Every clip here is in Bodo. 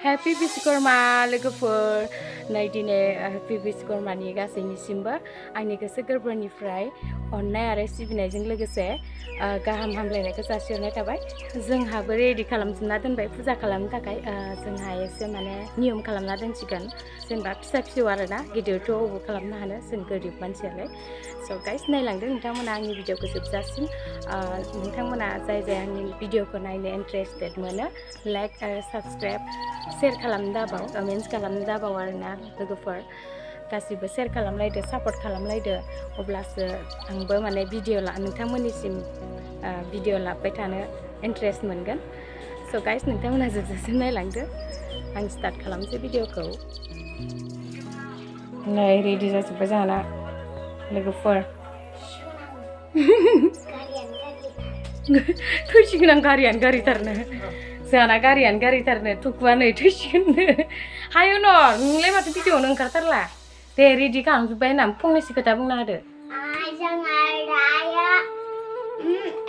Happy Vishwakarma lwgwpwr Naidw Happy Vishwakarmani गासैनिसिमबो आंनि गोसो गोरबोनिफ्राय अननाय आरो सिबिनायजों लोगोसे गाहाम हामलायनायखौ जासिहरनाय थाबाय। जोंहाबो रेडि खालामजोबना दोनबाय फुजा खालामनो थाखाय। जोंहा एसे माने नियम खालामना दोनसिगोन जेनेबा फिसा फिसौ आरोना, गिदिरथ' अबाव खालामनो हानो जों गोरिब मानसियालाय। स' गाइस नायलांदो नोंथांमोना आंनि भिडिअखौ जोबजासिम। नोंथांमोना जाय आंनि भिडिअखौ नायनो इन्टारेस्टेड मोनो लाइक आरो साबस्क्राइब शेयार खालामनो दाबाव, कमेन्ट्स खालामनो दाबाव आरोना लोगोफोर। गासिबो शेयार खालामलायदो, सापर्ट खालामलायदो, अब्लासो आंबो माने नोंथांमोननिसिम भिडिअ लाबोबाय थानो इन्टारेस्ट मोनगोन। स' गाइस नोंथांमोना जोबजासिम नायलांदो। आं स्टार्ट खालामसै भिडिअखौ। नै रेडि जाजोब्बाय जोंहाना लोगोफोर। थैसिगोन आं गारियानो गारिथारनो। जोंहाना गारियानो गारिथारनो, थुकुआ नै थैसिगोननो। हायो न' नोंलाय माथो भिडिअआवनो ओंखारथारला। दे रेडि खालामजोब्बाय होनना फंनैसो खोथा बुंना होदो।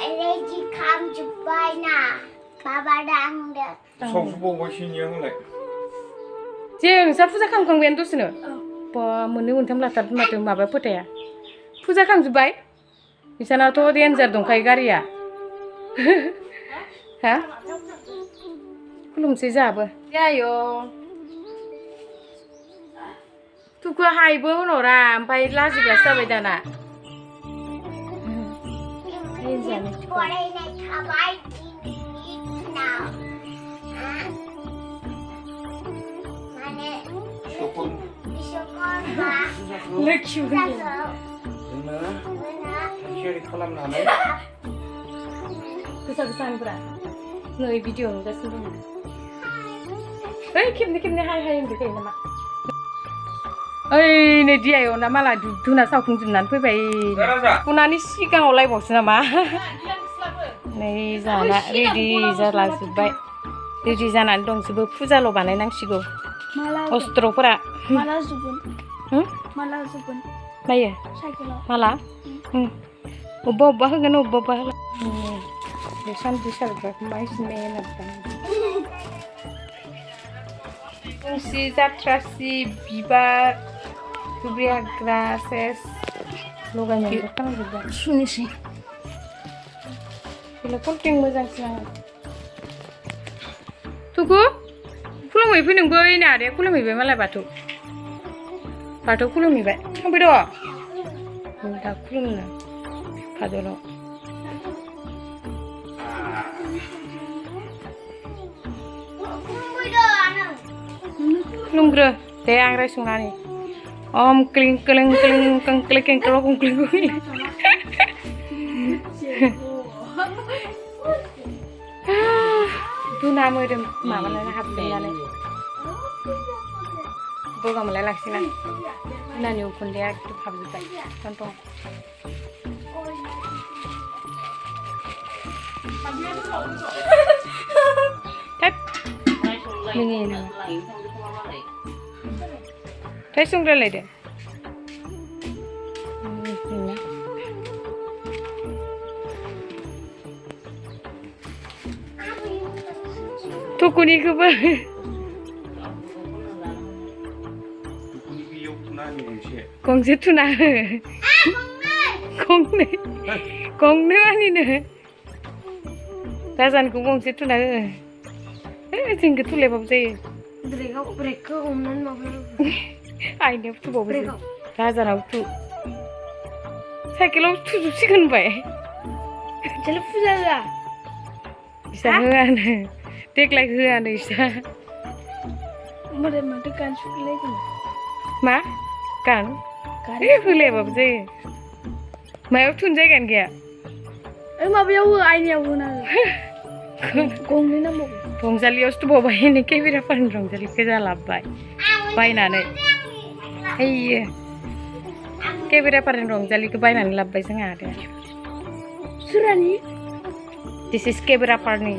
रेडि खालामजोब्बाय ना बाबा दांदो। जे नोंस्रा फुजा खालामखांबायानो दसेनो? बा मोननै मोनथाम लाथारदों माथो माबा फोथाया। फुजा खालामजोब्बाय? नोंसानावथ' देन्जार दंखायो गारिया। हा? खुलुमसै जोंहाबो। आयौ थुकुआ हायबो होनहरा, ओमफ्राय लाजिग्रासो जाबाय दाना। फरायनाय थाबाय माने बिश्वकर्मा खालामनानै गोसा गोसानिफ्रा नै भिडिअ नुगासिनो दङ। ओइ खेबनै खेबनै हाय हाय होनबाय थायो नामा? ओइ नै दियायना माला धुना सावफुंजोबनानै फैबाय। उनानि सिगाङाव लायबावसो नामा? नै जाना रेडि जालाजोब्बाय, रेडि जानानै दंजोबो। फुजाल' बानायनांसिगौ अस्त्रफोरा। माला जोबगोन? माला जोबगोन? नायो माला? अबेबा अबेबा होगोन, अबेबा अबेबा होला। बे सानब्रै सारग्राखौ बांसिन गंसि जाथ्रासि बिबार दुब्रि हाग्रा सेस लगायनानै खालामजोब्बाय। सुनोसै बेलाय कन्टेक्ट मोजांसिन आङो। थुकु खुलुमहैफै नोंबो। ओइनै आदाया खुलुमहैबाय मालाय बाथौ खुलुमहैबाय। थांबाय र' दा खुलुमनो फादराव। खुलुमग्रो दे आं रायसंनानै। ओम क्लिं क्लिं क्लिं कंक्लिं केंक्ल' कंक्लिं दुना मोदोम माबानानै हाबजोबनानै गगा मोनलाय लांसिगोन आं। दुनानि उखुन्दैया एकदम हाबजोब्बाय गन्थं। संग्रालायदो थुकुनिखौबो गंसे थुना हो। गंनै मानिनो राजानिखौ गंसे थुना हो। जोंखौ थुलायबाबो जायो। ब्रेकखौ हमनानै माबायाव आइनाव थुबावो राजानाव थु। साइकेलाव थुजोबसिगोन होनबाय। जेला फुजा होआ इसा होआनो, देग्लाय होआनो इसा। माथो गान सुखिलायगोन। मा गान? होलायाबाबो जायो। मायाव थुनो जायगायानो गैया। ओइ माबायाव हो, आइनायाव होना हो। गंनै नांबावगौ। रंजालियावसो थुबावबाय नै केमेराफोरनि रंजालिखौ जालाबबाय बायनानै। हैयो केमेराफोरनि रंजालिखौ बायनानै लाबोबाय जोंहा आदाया। सोरानि? दिस इज केमेराफोरनि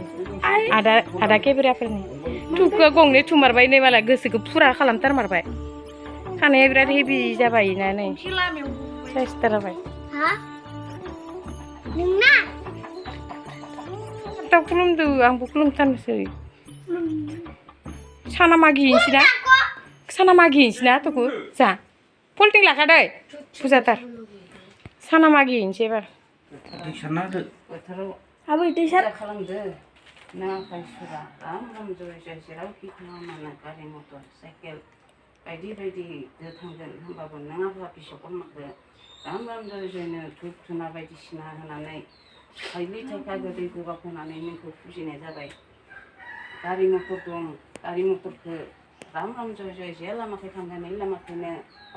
आदा केमेराफोरनि। थुकुआ गंनै थुमारबाय नै मालाय गोसोखौ फुरा खालामथारमारबाय। खानाया बिराद हेभि जाबाय ना नै साइज जाबाय। नोंना दा खुलुमदो आंबो खुलुमथारनोसै। साना मागिहैनोसै ना साना मागिहैनोसै ना तुकु जा पलटिं लाखादै बुरजाथार साना मागिहैनोसै एबार आबै दै सार खालामदो ना बायसुरा राम राम जय जय जेरावखि थाङा मानो गारि मटर साइकेल बायदि बायदि थांगोन होमबाबो नों आफा बिश्वकर्माखौ राम राम जय जयनो धुप धुना बायदिसिना होनानै थाइलि थाइखा गोदै गोबाब होनानै नोंखौ फुजिनाय जाबाय गारि मटर दं गारि मटरखौ राम राम जय जय जे लामाखै थांगोन बे लामाखौनो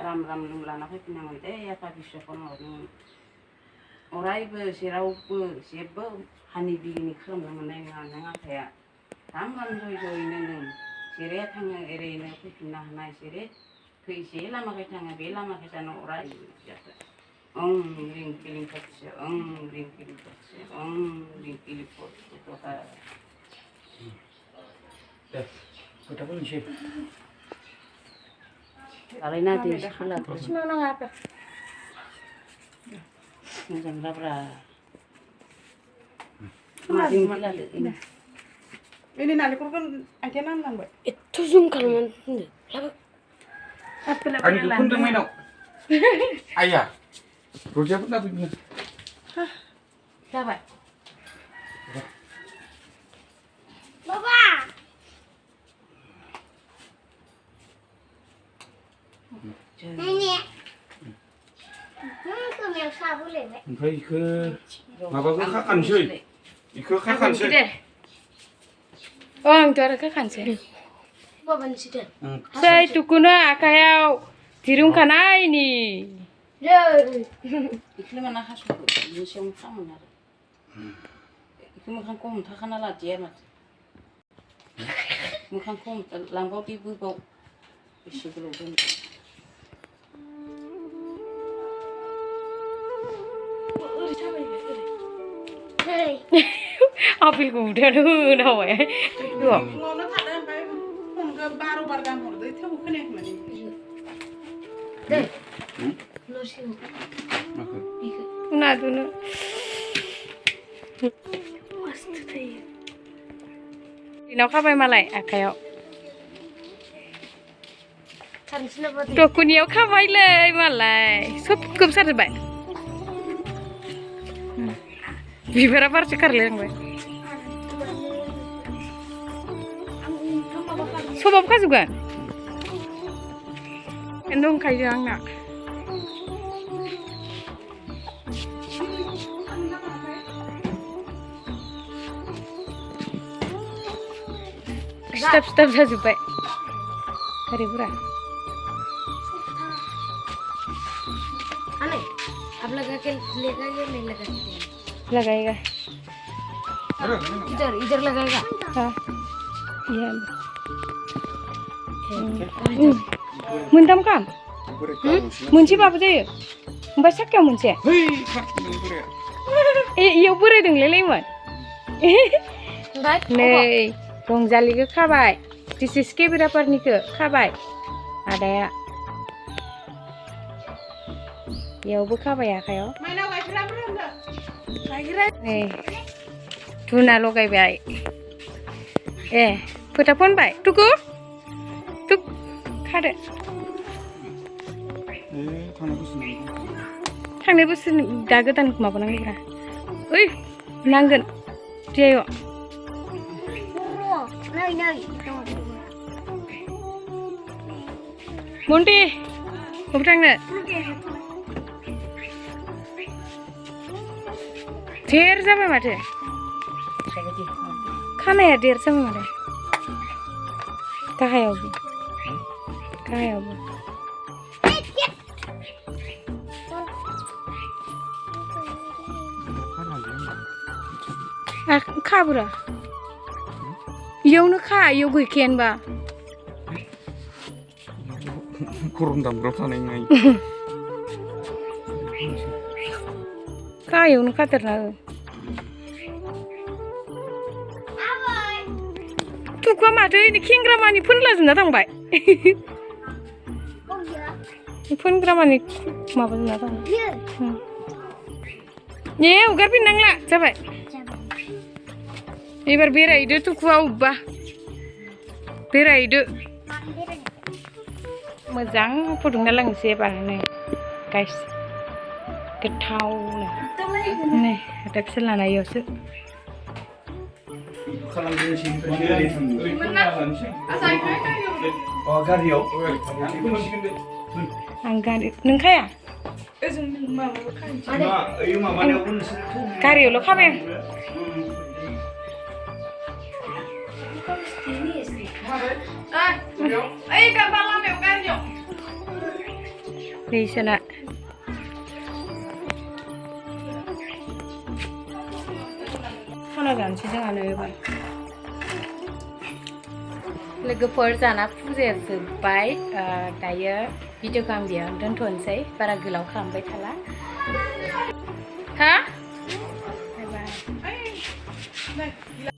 राम राम नों लाना फैफिननांगोन दे आफा बिश्वकर्मा नों अरायबो जेरावबो जेबो हानि बिगिनि खालामनो मोननाय नङा नों आफाया राम राम जय जयनो नों जेरै थाङो एरैनो फैफिननो हानाय जेरै जे लामाखै थाङो बे लामाखै जानो अराय जाथों ओं रिं किलिं फटसे ओं रिं किलिं फटसे ओं रिं किलिं फटसे दे खोथा बुंनोसै आलायना दै सिखोलाखौ सिमाव नाङा आफा मोजां लाब्रा माजों लादो ini नालेंखरखौ आइथिं नांलांबाय एथ' जुम खालामनानै दोनदो Anh cứ khôn mấy đâu? Ai à? Rồi chắc đã bình thường. जाबाय बाबा Oमफ्राय इखो माबाखौ खाखानोसै. इखो खाखानोसै. ओं थ' खाखानोसै जै तुकुनो आखायाव दिरुं खानायनि इखौनो माना हासुखौ बिनि सायावनो खामोन आरो इखौ मोखांखौ हमथाखाना लादिया माथो मोखांखौ लांबाव बे बोबाव बेसे गोलाव दोनदों आपेलखौ उदैयावनो होना होबाय न'आवनो थादों ओमफ्राय फनखौ 12 बार गाहाम हरदो थेवबो खोनायाखै माने नादुनो दिनाव खाबाय मालाय आखायाव दखुनियाव खाबायलै मालाय सबखौबो सारजोब्बाय बिबारा बारसो खारलायलांबाय सबाबो खाजोबगोन दंखायो आंना सिथाब सिथाब जाजोब्बाय गारिफोरा अब लगा के लेगा या नहीं लगा लगाएगा इधर इधर लगाएगा हाँ मोनथाम काम मोनसेबाबो जायो ओमफ्राय साखायाव मोनसे इयाव बोरायदोंलै लेमोन नै रंजालिखौ खाबाय दिसिस केमेराफोरनिखौ खाबाय आदाया इयावबो खाबाय आखायाव नै धुना लगायबाय ए फोथा फनबाय तुकु तुक खादो थांनाय बोसोर दा गोदान माबानांगौब्रा ओइ नांगोन दियाय मन्टि बबे थांनो देर जाबाय माथो खानाया देर जाबाय माथो गाहायावबो खाब्रा इयावनो खा इयाव गैखायानोबा गरम दामब्राव थानाय नङा गाहायावनो खाथारना हो तुकुआ माथो खेंग्रामानि फोनलाजोबना थांबाय फोनग्रामानि माबाजोबना थांबाय ए हगारफिननांला जाबाय एबार बेरायहैदो तुकुआ अबेबा बेरायदो मोजां फुदुंना लोंनोसै एबारनो गाइस गोथावनो नै दा फिसा लानायावसो आं गारि नों खाया गारियावल' खाबाय Sana खाना जानोसै जोंहानो एबार लोगोफोर जाना फुजाया जोब्बाय दायो भिडिअखौ आं बेयाव दोनथ'नोसै बारा गोलाव खालामबाय थाला हा